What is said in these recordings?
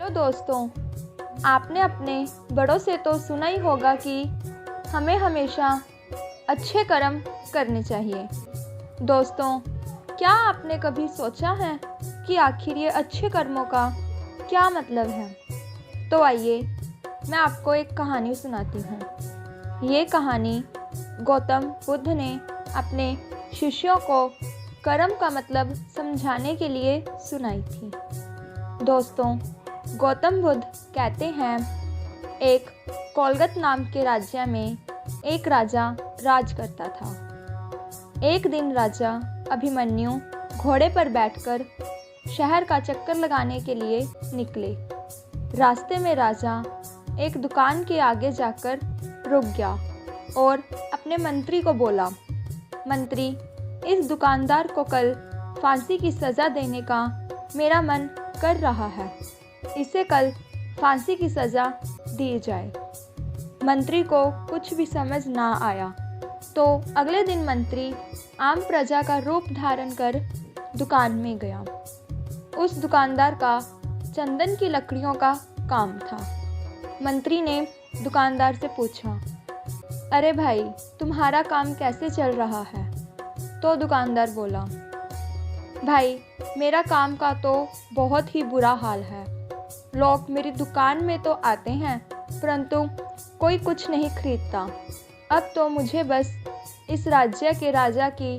Hello दोस्तों, आपने अपने बड़ों से तो सुना ही होगा कि हमें हमेशा अच्छे कर्म करने चाहिए। दोस्तों, क्या आपने कभी सोचा है कि आखिर ये अच्छे कर्मों का क्या मतलब है? तो आइए मैं आपको एक कहानी सुनाती हूँ। ये कहानी गौतम बुद्ध ने अपने शिष्यों को कर्म का मतलब समझाने के लिए सुनाई थी। दोस्तों, गौतम बुद्ध कहते हैं, एक कोलगत नाम के राज्य में एक राजा राज करता था। एक दिन राजा अभिमन्यु घोड़े पर बैठकर शहर का चक्कर लगाने के लिए निकले। रास्ते में राजा एक दुकान के आगे जाकर रुक गया और अपने मंत्री को बोला, मंत्री, इस दुकानदार को कल फांसी की सज़ा देने का मेरा मन कर रहा है। इसे कल फांसी की सज़ा दी जाए। मंत्री को कुछ भी समझ ना आया, तो अगले दिन मंत्री आम प्रजा का रूप धारण कर दुकान में गया। उस दुकानदार का चंदन की लकड़ियों का काम था। मंत्री ने दुकानदार से पूछा, अरे भाई, तुम्हारा काम कैसे चल रहा है? तो दुकानदार बोला, भाई, मेरा काम का तो बहुत ही बुरा हाल है। लोग मेरी दुकान में तो आते हैं, परंतु कोई कुछ नहीं खरीदता। अब तो मुझे बस इस राज्य के राजा की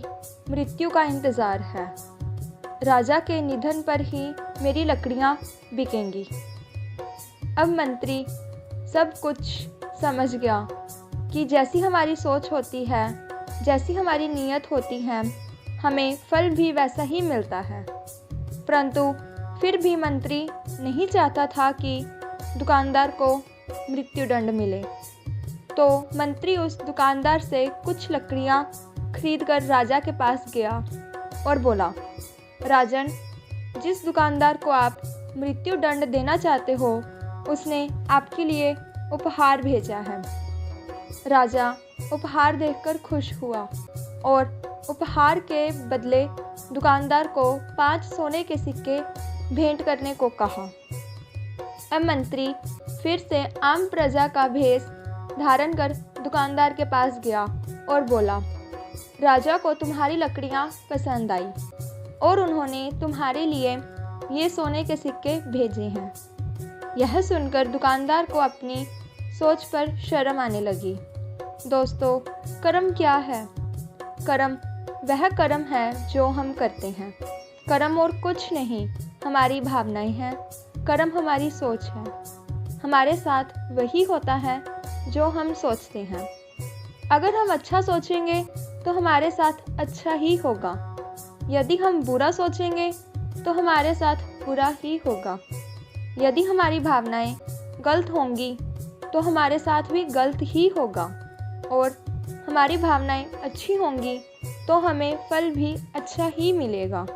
मृत्यु का इंतज़ार है। राजा के निधन पर ही मेरी लकड़ियाँ बिकेंगी। अब मंत्री सब कुछ समझ गया कि जैसी हमारी सोच होती है, जैसी हमारी नीयत होती है, हमें फल भी वैसा ही मिलता है। परंतु फिर भी मंत्री नहीं चाहता था कि दुकानदार को मृत्युदंड मिले। तो मंत्री उस दुकानदार से कुछ लकड़ियाँ खरीदकर राजा के पास गया और बोला, राजन, जिस दुकानदार को आप मृत्युदंड देना चाहते हो, उसने आपके लिए उपहार भेजा है। राजा उपहार देखकर खुश हुआ और उपहार के बदले दुकानदार को 5 सोने के सिक्के भेंट करने को कहा। अब मंत्री फिर से आम प्रजा का भेष धारण कर दुकानदार के पास गया और बोला, राजा को तुम्हारी लकड़ियाँ पसंद आई और उन्होंने तुम्हारे लिए ये सोने के सिक्के भेजे हैं। यह सुनकर दुकानदार को अपनी सोच पर शर्म आने लगी। दोस्तों, कर्म क्या है? कर्म वह कर्म है जो हम करते हैं। कर्म और कुछ नहीं, हमारी भावनाएं हैं। कर्म हमारी सोच है। हमारे साथ वही होता है जो हम सोचते हैं। अगर हम अच्छा सोचेंगे तो हमारे साथ अच्छा ही होगा। यदि हम बुरा सोचेंगे तो हमारे साथ बुरा ही होगा। यदि हमारी भावनाएं गलत होंगी तो हमारे साथ भी गलत ही होगा, और हमारी भावनाएं अच्छी होंगी तो हमें फल भी अच्छा ही मिलेगा।